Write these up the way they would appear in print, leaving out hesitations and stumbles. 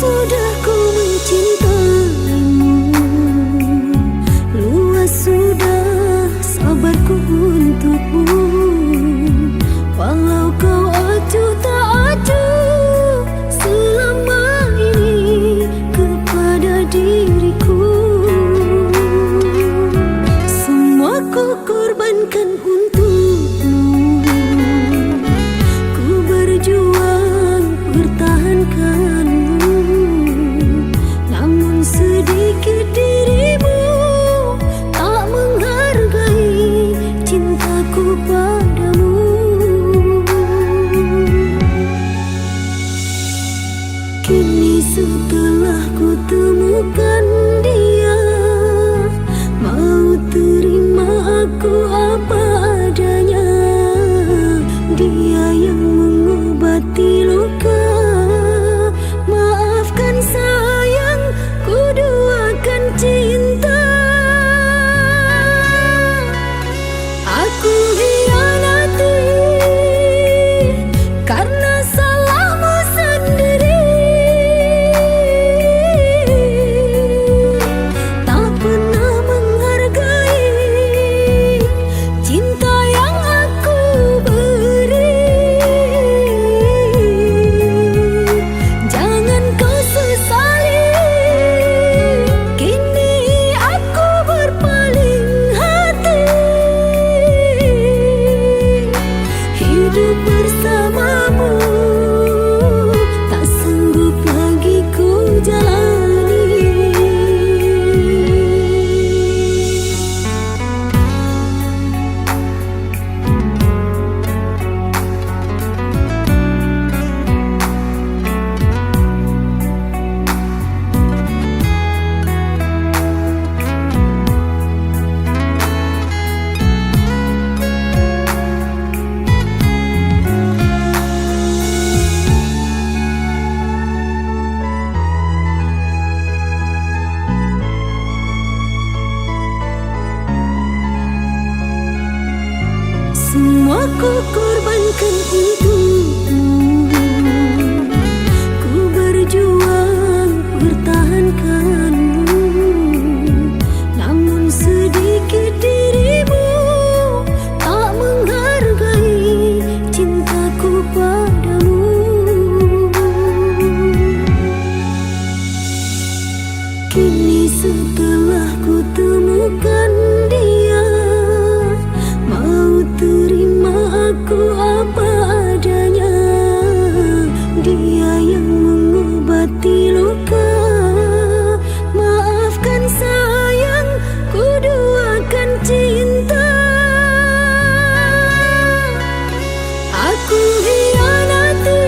sudah ku mencintaimu, luas sudah sabarku untukmu. Walau kau acuh tak acuh selama ini kepada diriku, semua ku korbankan untukmu. Ku berjuang pertahankanmu, namun sedikit dirimu tak menghargai cintaku padamu. Kini setelah ku temukan dia, mau terima aku apa adanya. Dia yang mengobati luka, maafkan sayang, ku duakan cinta. Aku hianati karena salahmu sendiri, tak pernah menghargai cinta yang aku beri. Jangan kau sesali, kini aku berpaling hati. Hidup bersamamu tak sanggup lagi ku jalani. Semua ku korbankan untukmu, ku berjuang pertahankanmu, namun sedikit dirimu tak menghargai cintaku padamu. Kini setelah ku temukan dia, mau terima aku apa adanya. Dia yang mengobati luka, maafkan sayang, ku duakan cinta. Aku hianati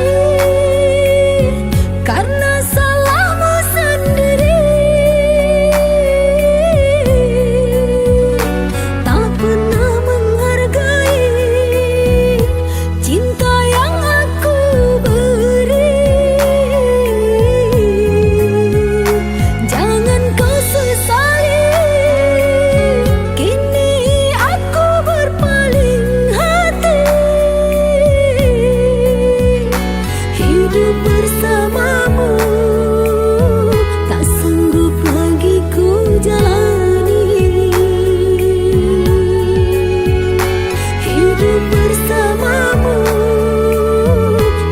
karena salahmu sendiri, tak pernah menghargai cinta yang aku beri. Jangan kau sesali, kini aku berpaling hati. Hidup bersamamu tak sanggup lagi ku jalani. Hidup bersamamu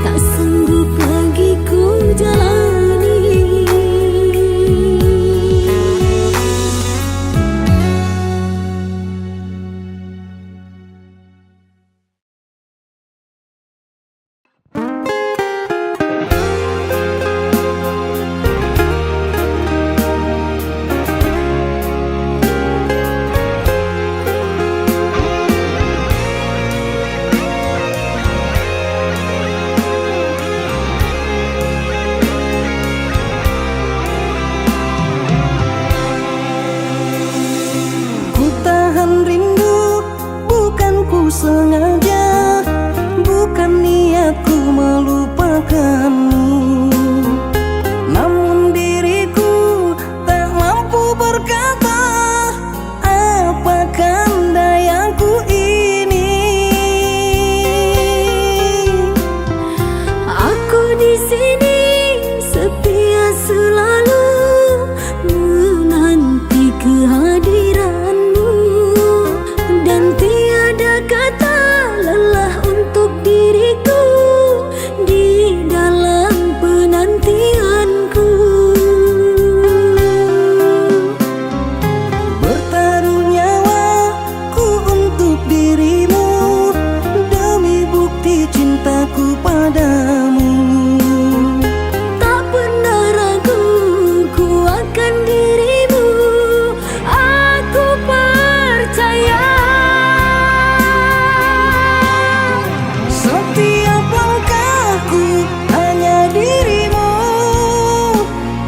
tak sanggup lagi ku jalani. Ku tahan rindu, bukan ku sengaja, bukan niatku melupakanmu. Namun diriku tak mampu berkata apakan dayaku ini. Aku di sini sepi padamu. Tak pernah ragu ku akan dirimu, aku percaya. Setiap langkahku hanya dirimu,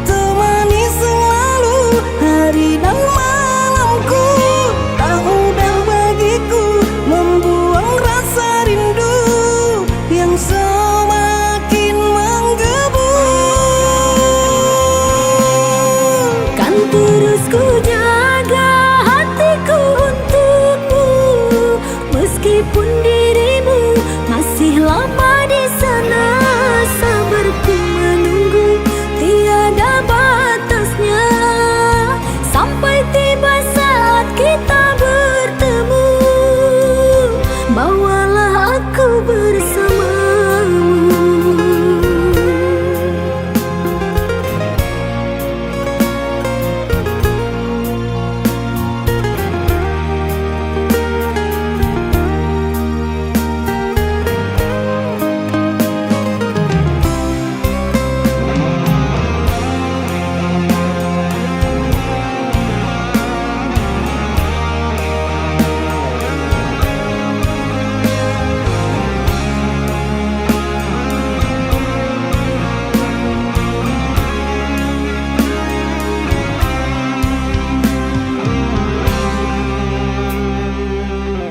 temani selalu hari dan malamku. Tak mudah bagiku membuang rasa rindu yang semakin menggebu. Kan terus ku jaga hatiku untukmu, meskipun dirimu masih lama di sana. Sabarku menunggu tiada batasnya, sampai tiba saat kita bertemu. Bawalah aku bersamamu.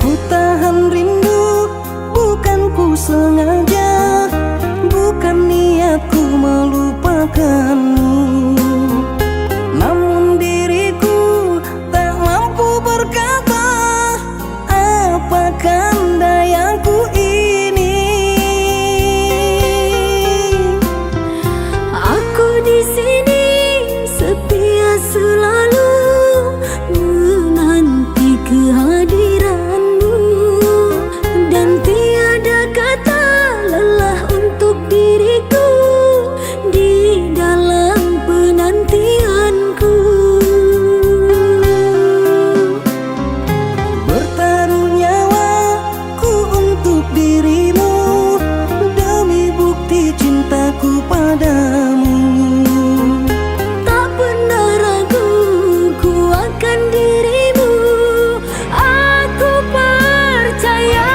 Ku tahan rindu, bukan ku sengaja, bukan niatku melupakanmu. Namun diriku tak mampu berkata, apakan dayaku ini. Aku di sini setia selalu menanti kehadiranmu, dan tiada kata lelah untuk diriku di dalam penantianku. Bertaruh nyawaku untuk dirimu, demi bukti cintaku padamu. Tak pernah ragu ku akan dirimu, aku percaya.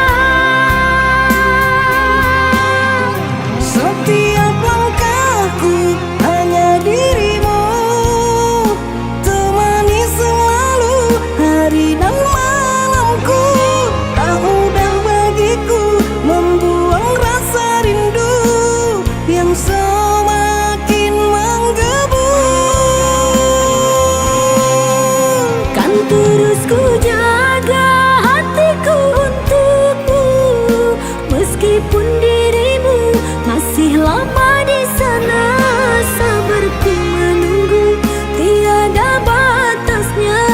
Setiap langkahku hanya dirimu, temani selalu hari dan malamku. Tak mudah bagiku membuang rasa rindu yang semakin menggebu. Kan terus ku jaga hatiku untukmu, meskipun dirimu masih lama di sana. Sabarku menunggu tiada batasnya,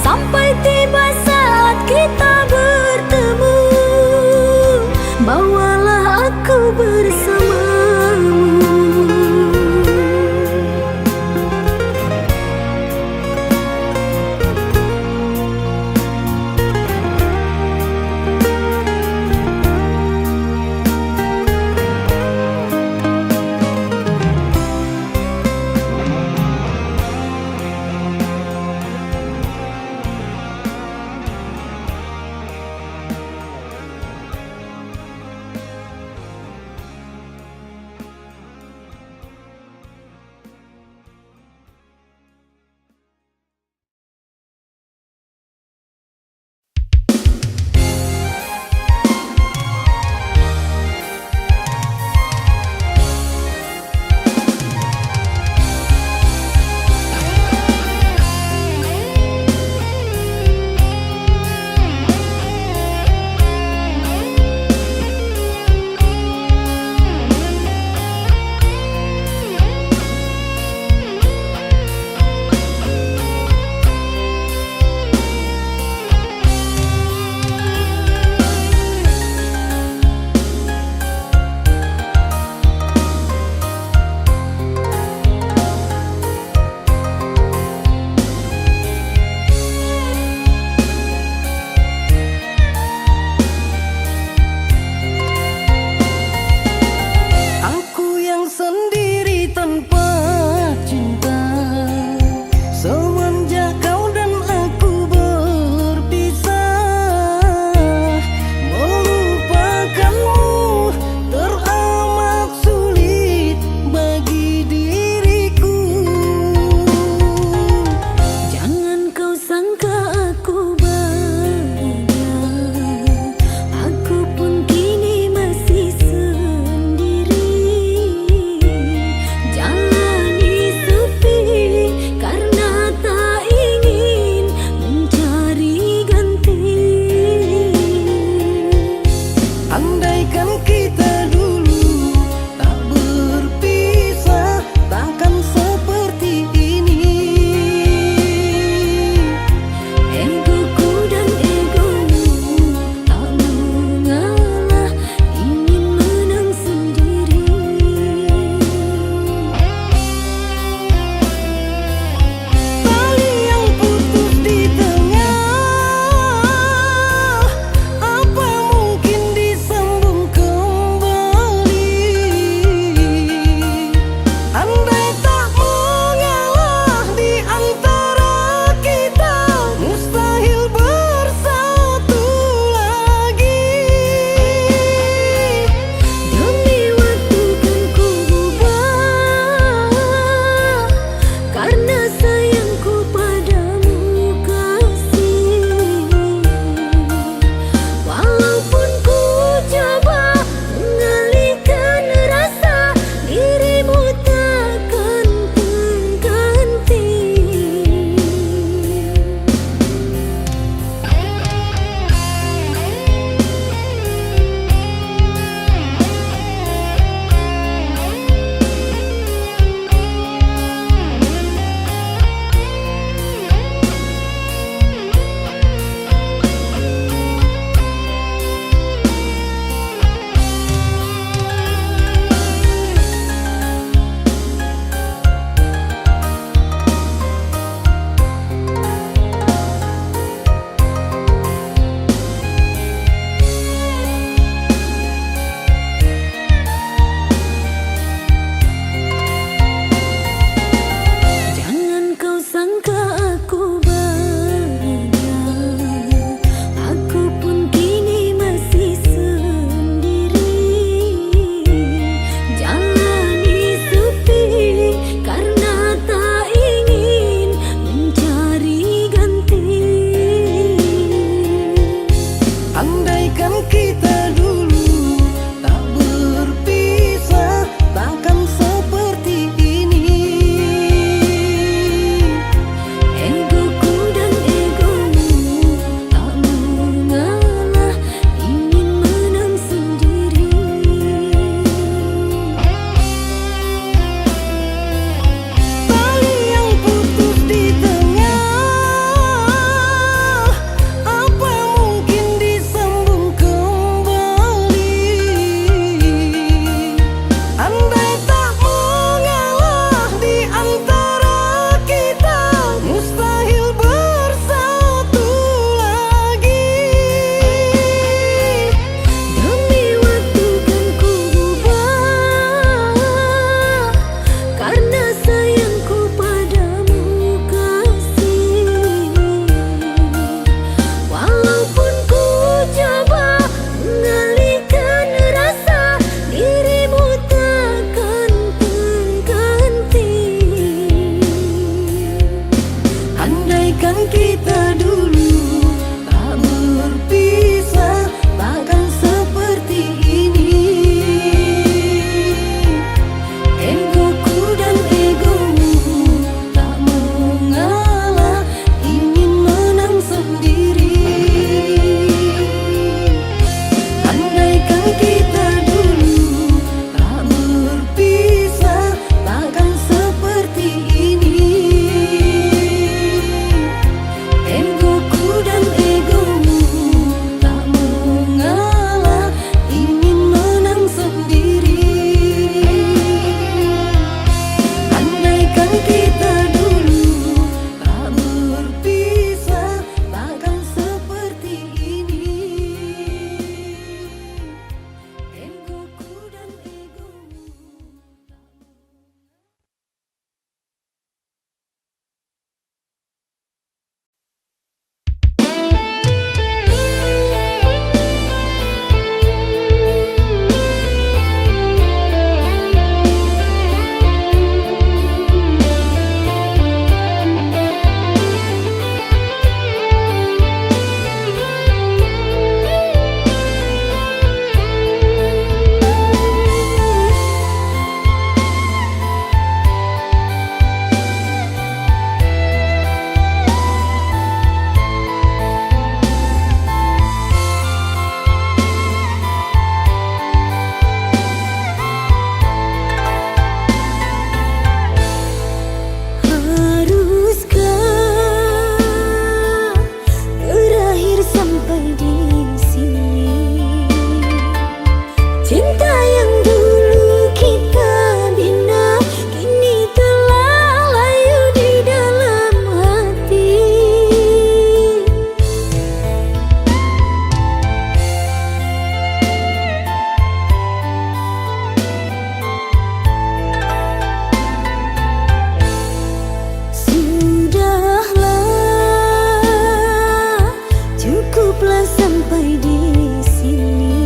sampai tiba saat kita bertemu. Bawalah aku bersamamu. Cinta yang dulu kita bina kini telah layu di dalam hati. Sudahlah, cukuplah sampai di sini.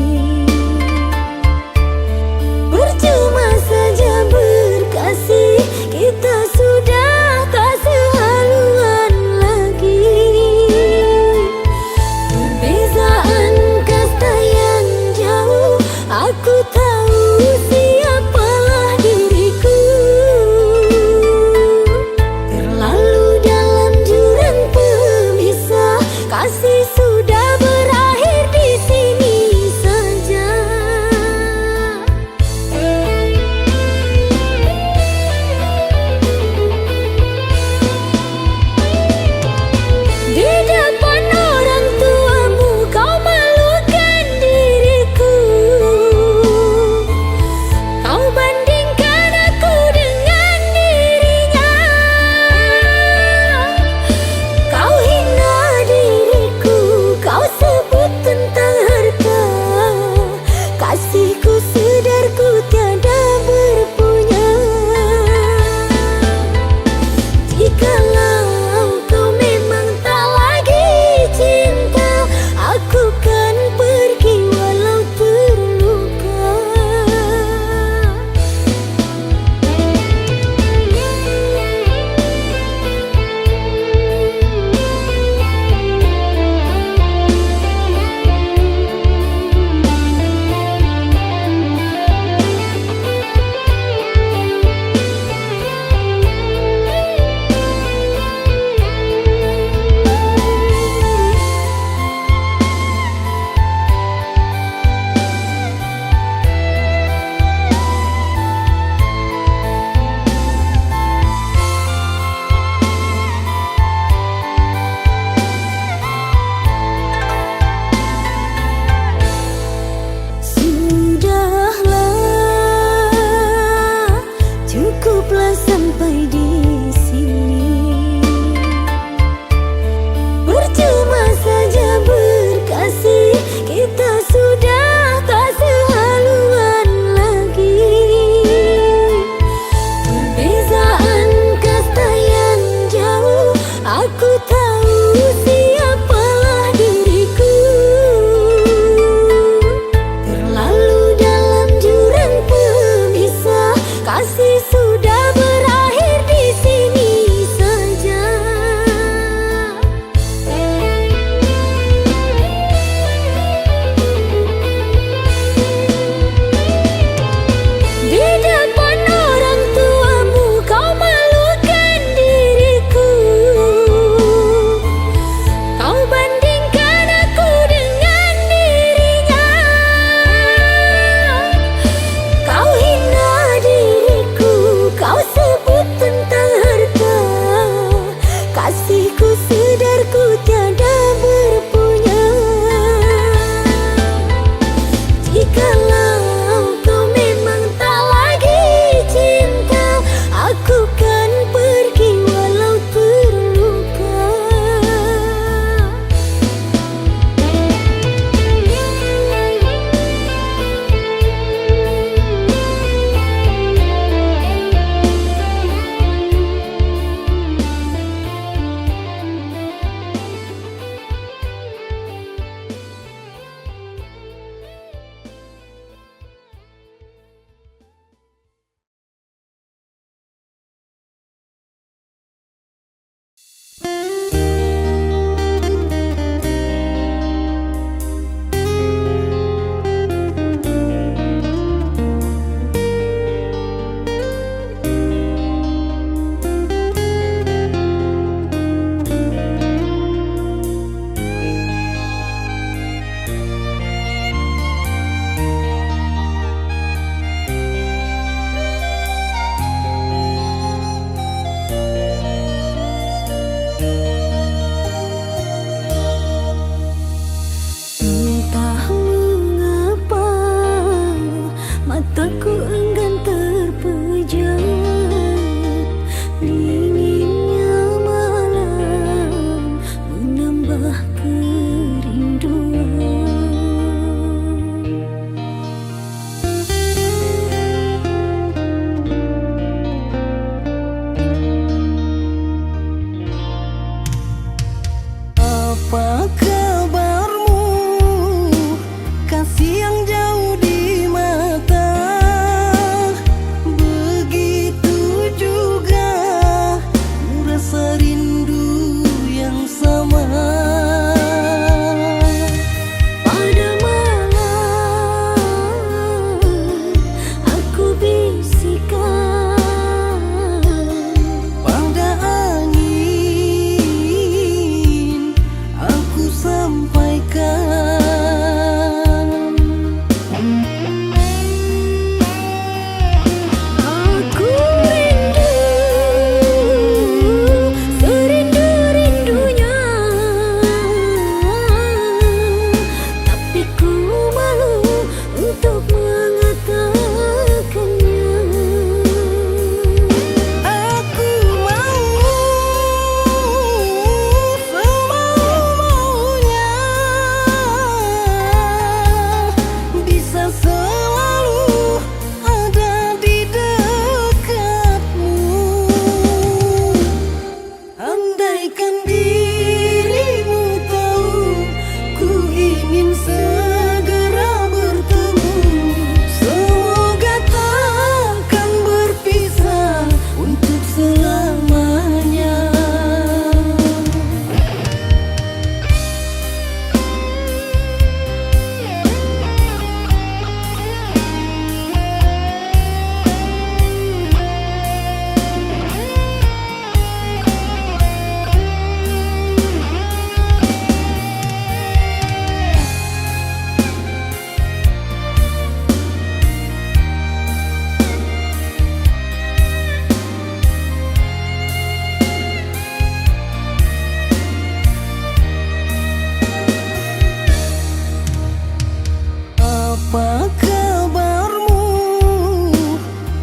Apa kabarmu,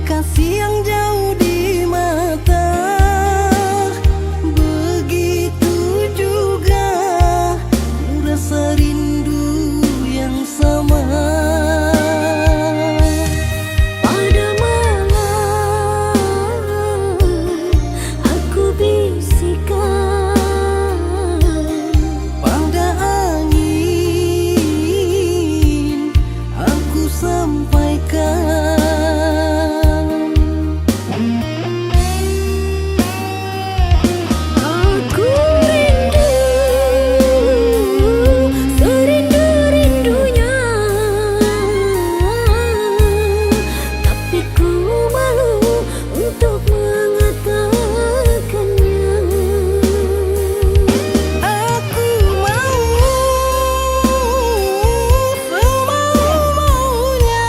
kasih yang jauh di mata? Begitu juga rasa rindu yang sama. Pada malam aku bisikan, Pada angin aku sampaikan. aku rindu serindu-rindunya, tapi ku malu untuk mengatakannya. Aku mau semau-maunya,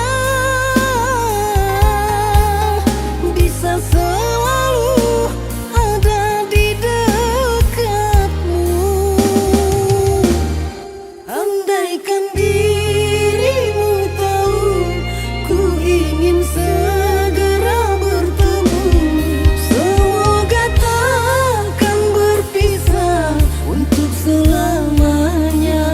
bisa selalu ada di dekatmu. Andaikan dirimu tahu, ku ingin segera bertemu. Semoga takkan berpisah untuk selamanya.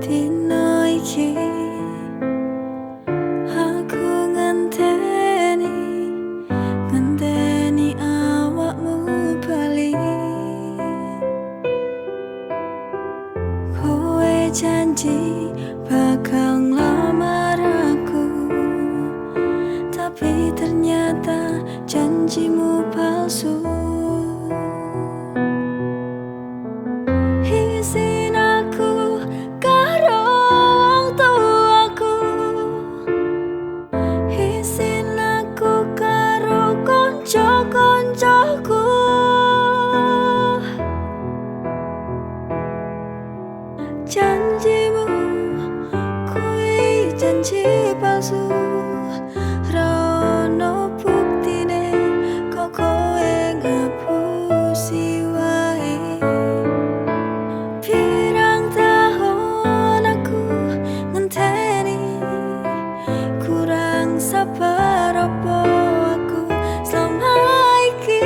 Dino iki aku ngenteni awakmu bali. Kowe janji bakal nglamar aku, tapi ternyata janjimu palsu. Isin aku karo wong tuaku, isin aku karo konco-koncoku. Janjimu kuwi janji palsu, ra ono buktine kok kowe ngapusi wae. Pirang tahun aku ngenteni, kurang sabar apa aku selama iki.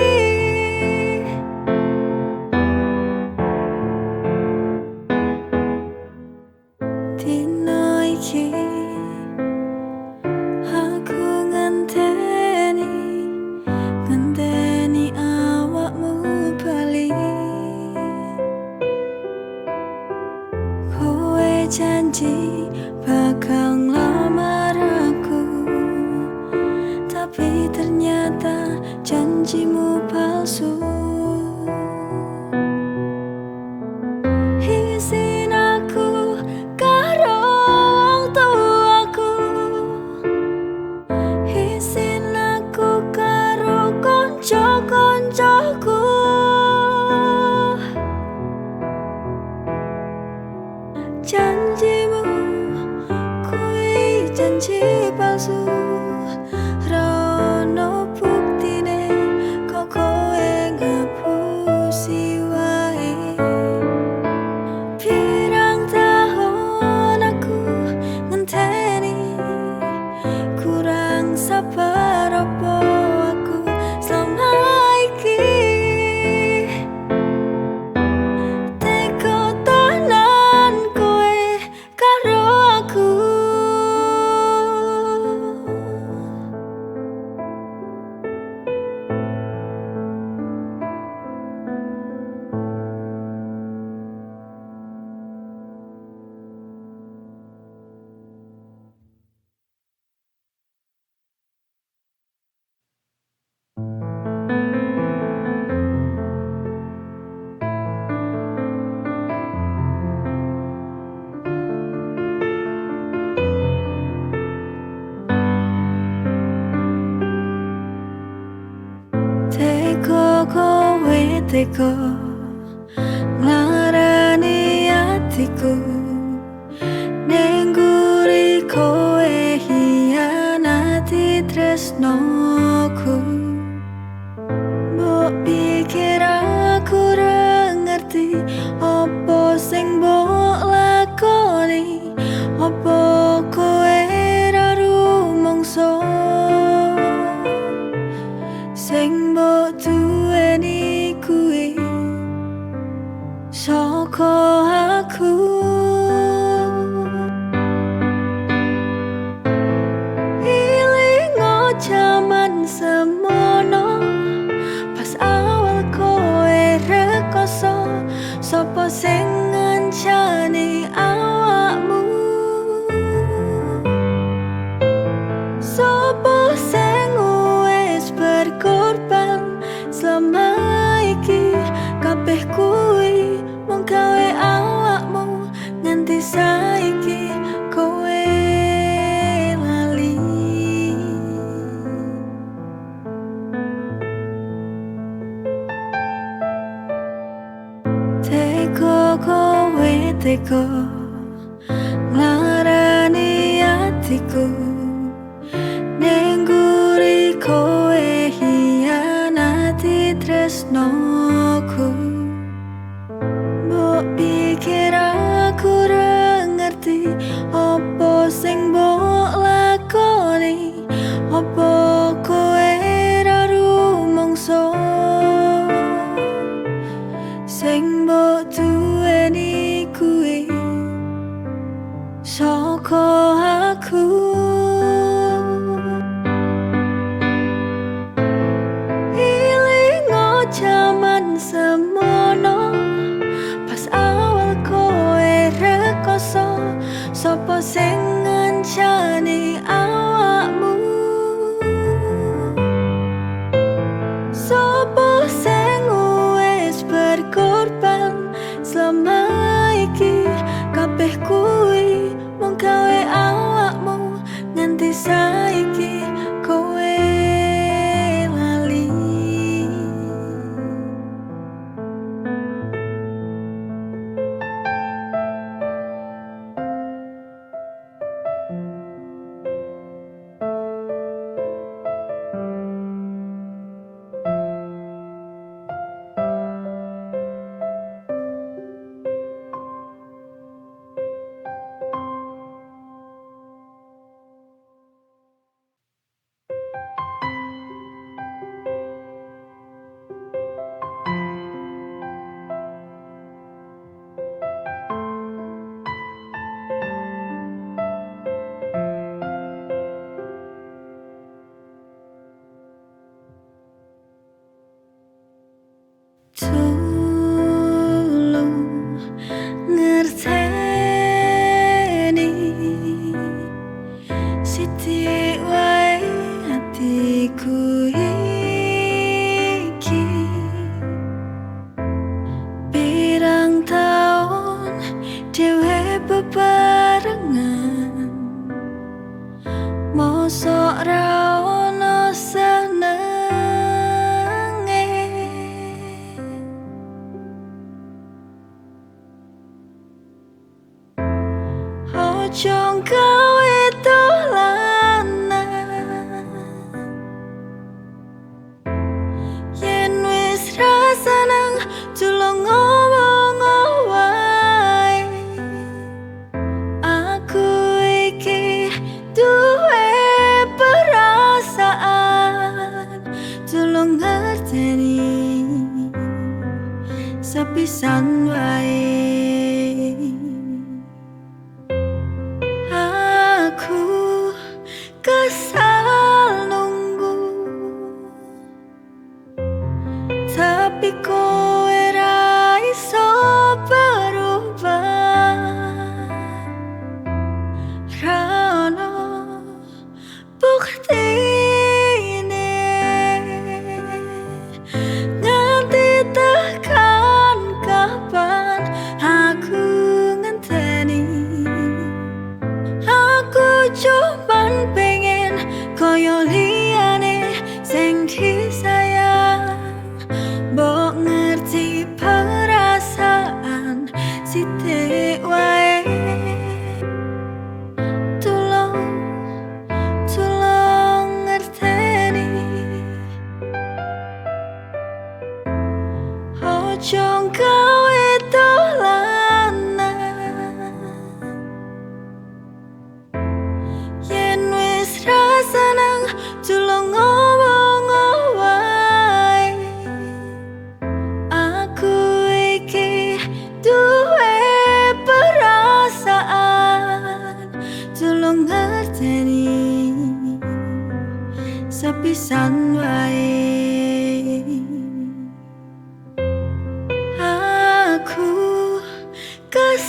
Dino iki aku ngenteni awakmu bali. Kowe janji bakal nglamar aku, tapi ternyata janjimu palsu. Isin aku karo wong tuaku, isin aku karo konco-koncoku. Janjimu kuwi janji palsu, ra ono buktine kok kowe ngapusi wae. Pirang tahun aku ngenteni, kurang sabar apa aku selama iki. Teko tenan kowe karo aku. teko nglarani atiku ning guri kowe hianati tresnoku. Mbok pikir aku ora ngerti apa sing mbok lakoni, apa kowe ora rumangsa sing mbok duweni kuwi saka aku. Ilingo jaman semono pas awal kowe rekoso, sapa sing ngancani awakmu, sapa sing wis berkorban selama iki. Kabeh kuwi mung gawe awakmu nganti saiki kowe lali. Teko kowe teko nglarani atiku ning guri kowe hianati tresnoku. Mbok pikir aku ora ngerti apa sing mbok lakoni, apa kowe ora rumangsa sing mbok duweni kuwi saka aku. Ilingo jaman semono pas awal kowe rekoso, sapa sing ngancani awakmu, sapa sing wis berkorban selama iki. Kabeh kuwi mung gawe awakmu nganti saiki kowe lali. Tulung ngerteni sithik wae atiku iki. Pirang taun dhewe bebarengan, mosok ra ono senenge. Ojo gawe dolanan yen wis ra seneng, tulung ngomong wae. Aku iki duwe perasaan, tulung ngerteni sepisan wae.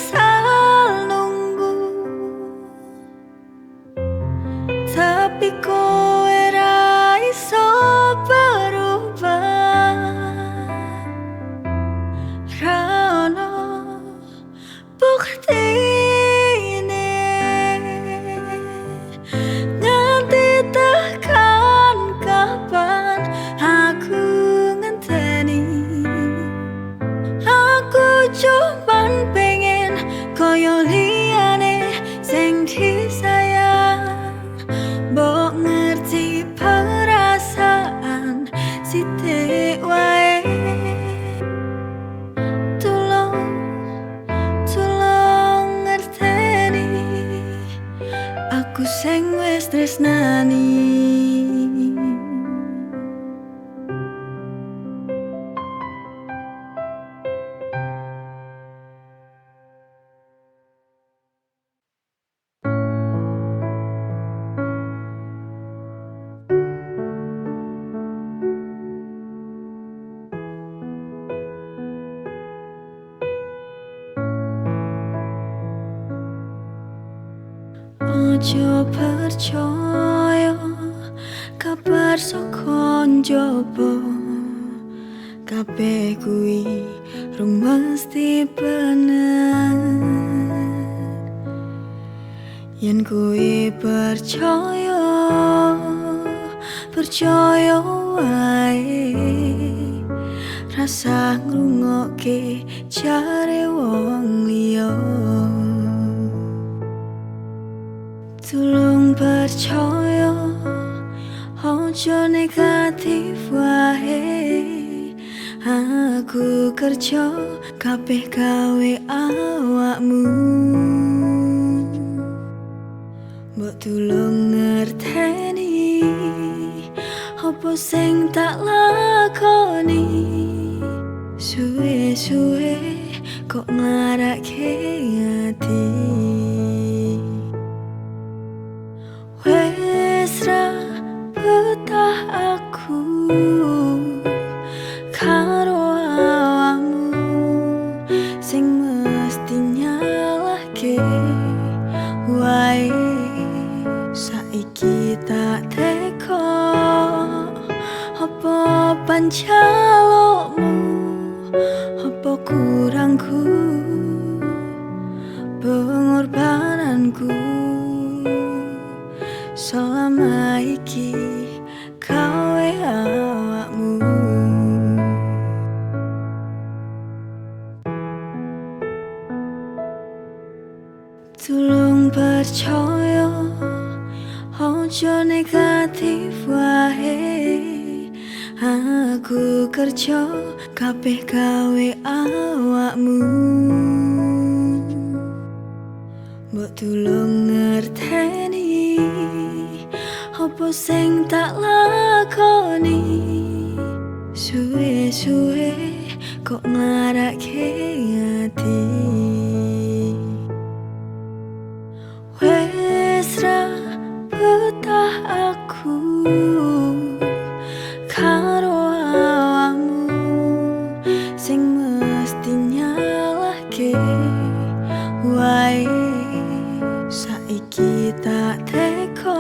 asal nunggu, tapi kowe ra iso berubah. Ra ono buktine nganti tekan kapan aku ngenteni. Aku cuman pengen koyo liyane sing disayang, mbok ngerti perasaan sithik wae. Tolong ngerteni aku sing wis tresnani. Ojo percaya kabar saka njaba, kabeh kuwi rung mesti bener. Yen kuwi percaya wae, rasa ngrungokke jare wong liya. Tolong percaya, ojo negatif wae. Aku kerja kabeh gawe awakmu. Mbok tulung ngerteni apa sing tak lakoni. Suwe-suwe kok ngarake ati. Wes ra betah aku karo awakmu sing mesti nyalahke wae. Saiki tak teko apa pancalokmu, apa kurangku, pengorbananku. Selama iki kowe awakmu. Tolong percaya, ojo negatif wae. Aku kerja kabeh gawe awakmu. Mbok tulung ngerteni apa sing tak lakoni. Suwe-suwe kok ngarake ati. Wes ra betah aku karo awakmu sing mesti nyalahke wae. Saiki tak teko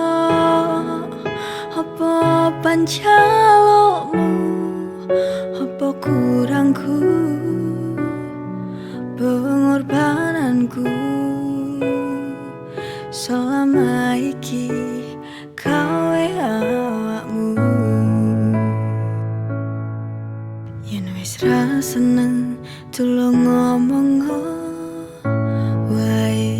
apa pancalokmu, apa kurangku, pengorbananku. Selama iki kowe awakmu. Yen wis ra seneng tulung ngomong wae.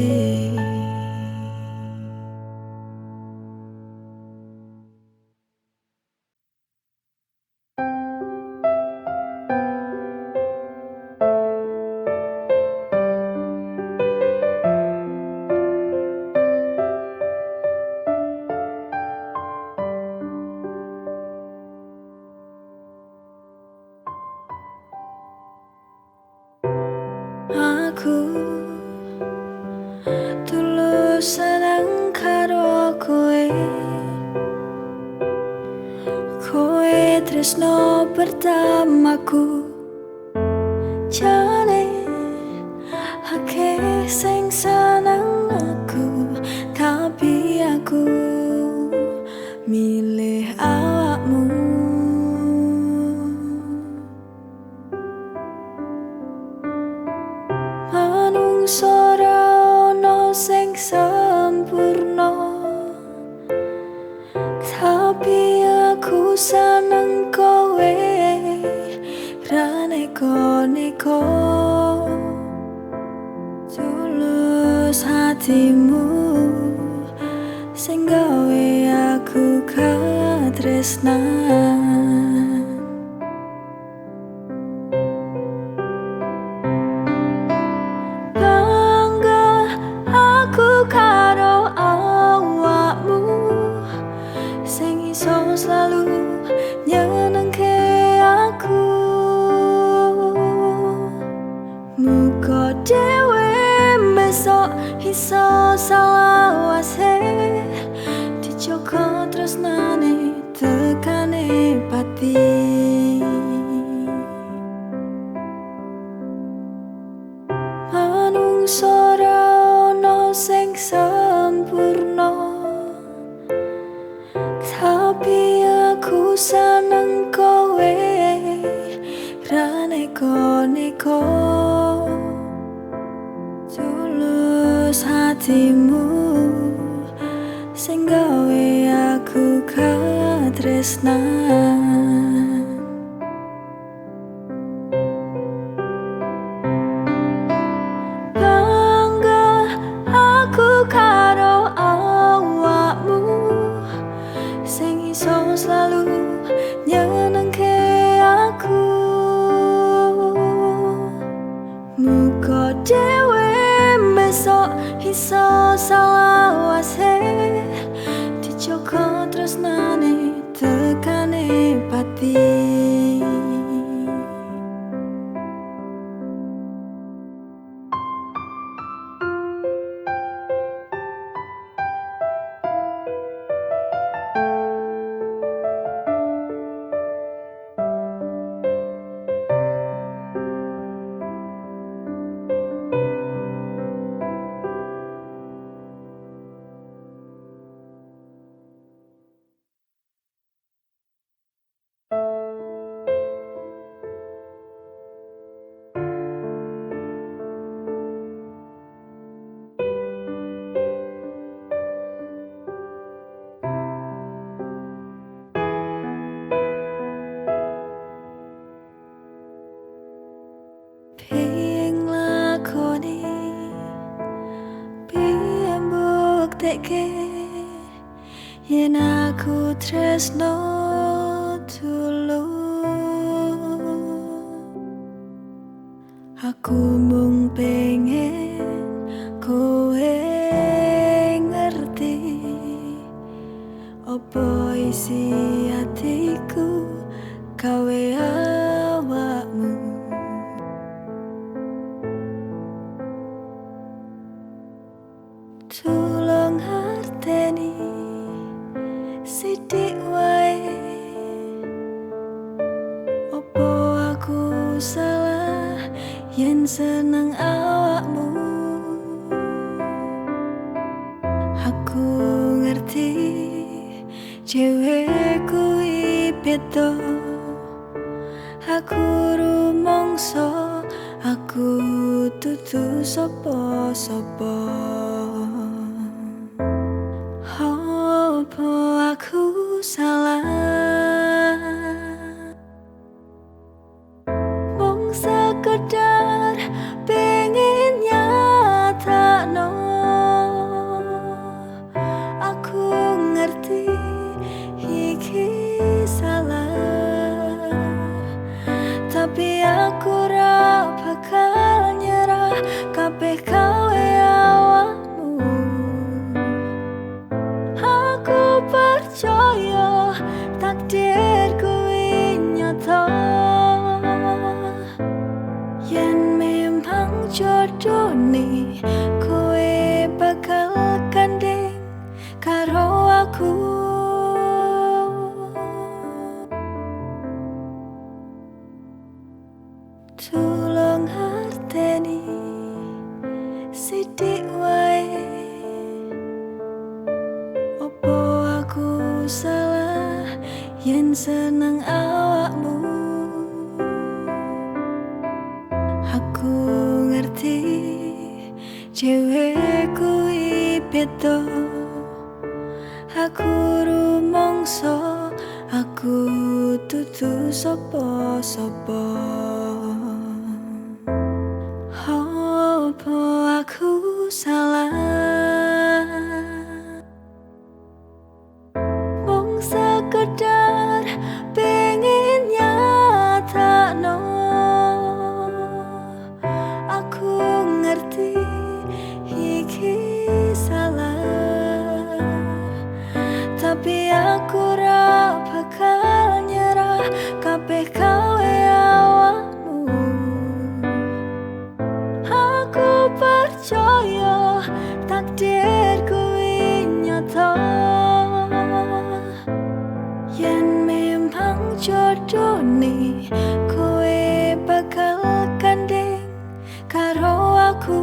Aku tulus seneng karo kowe. Kowe tresno pertamaku. Jane akeh sing seneng aku, tapi aku milih awakmu. Manungsa ora ono sing sempurna, tapi aku seneng kowe ra neko-neko. Tulus hatimu sing gawe aku katresnan. Bangga aku karo awakmu sing iso selalu nyenengke aku. Muga dhewe besok iso salawase dijogo tresnane tekane pati. Manungsa ora ono sing sempurna, tapi aku seneng kowe ra neko-neko. Tulus hatimu sing gawe aku katresnan. Bangga aku karo awakmu sing iso selalu nyenengke aku. Muga dhewe besok iso salawase dijogo tresnane tekane pati. Piye nglakoni, piye mbuktekke yen aku tresno tulus. Aku mung pengen kowe ngerti opo isi hatiku gawe awakmu. Tulung harteni sithik wae, opo aku salah yen seneng awakmu. Aku ngerti dhewe kuwi beda, aku rumangsa aku dudu sapa-sapa. Opo aku salah mung sekedar pengen nyatakno. Aku ngerti iki salah, tapi aku ora bakal nyerah kabeh gawe awakmu. Aku percaya takdir kuwi nyata, yen memang jodone kowe bakal gandeng karo aku. Tulung harteni sidik wae. Opo aku salah yen seneng awakmu? Aku ngerti cewek kuwi beda. Aku rumangsa aku dudu sapa-sapa. Opo aku salah? Mung sekedar pengen nyatakno. Aku ngerti iki salah, tapi aku ora bakal nyerah kabeh gawe awakmu. Aku percaya takdir kuwi nyata. Yen memang jodone kowe bakal gandeng karo aku.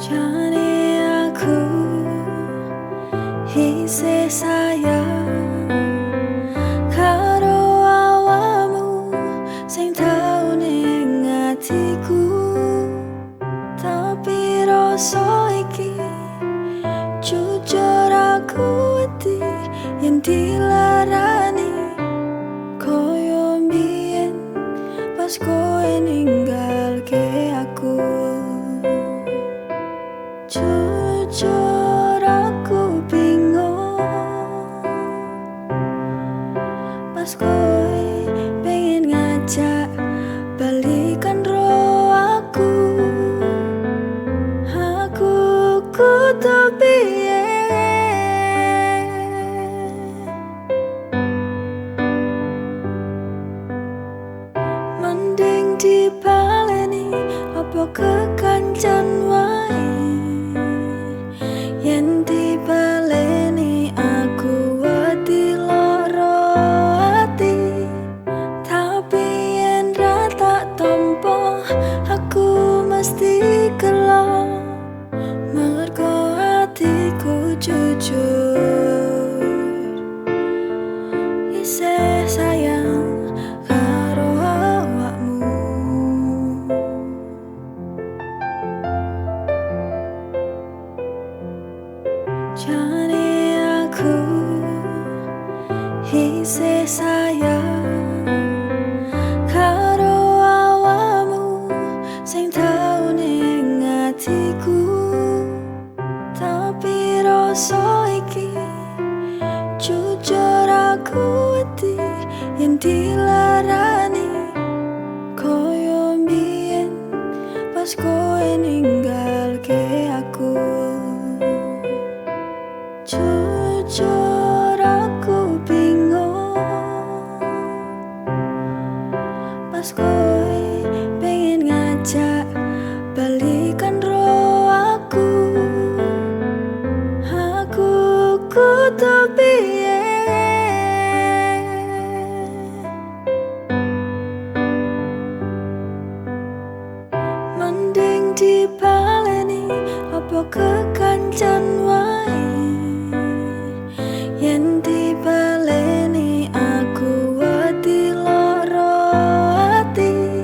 Jane aku isih sayang karo awakmu sing tau ning atiku, tapi rasa iki jujur aku wedi yen dilarani koyo mbiyen pas kowe ninggalke aku. Jujur aku bingung pas kowe pengen ngajak balikan ro aku. Aku kudu piye? Mending dibaleni apa kekancan wae. Yen dibaleni aku wedi lara ati, tapi yen ra tak tampa aku mesti gelo. Mergo hatiku jujur isih sayang karo awakmu. Jane aku isih sayang karo awakmu sing tau ning atiku, tapi rasa iki jujur aku wedi yen dilarani koyo mbiyen pas kowe ninggalke aku. Jujur aku bingung pas kowe pengen ngajak balikan ro aku. Aku kudu piye? Mending dibaleni apa kekancan wae. Yen dibaleni aku wedi lara ati,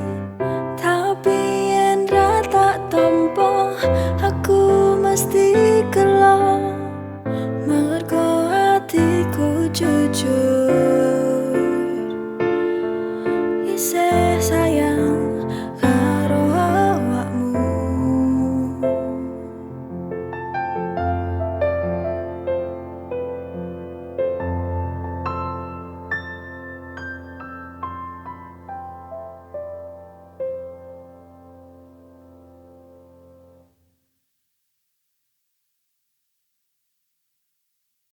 tapi yen ra tak tampa aku mesti gelo. Mergo hatiku jujur isih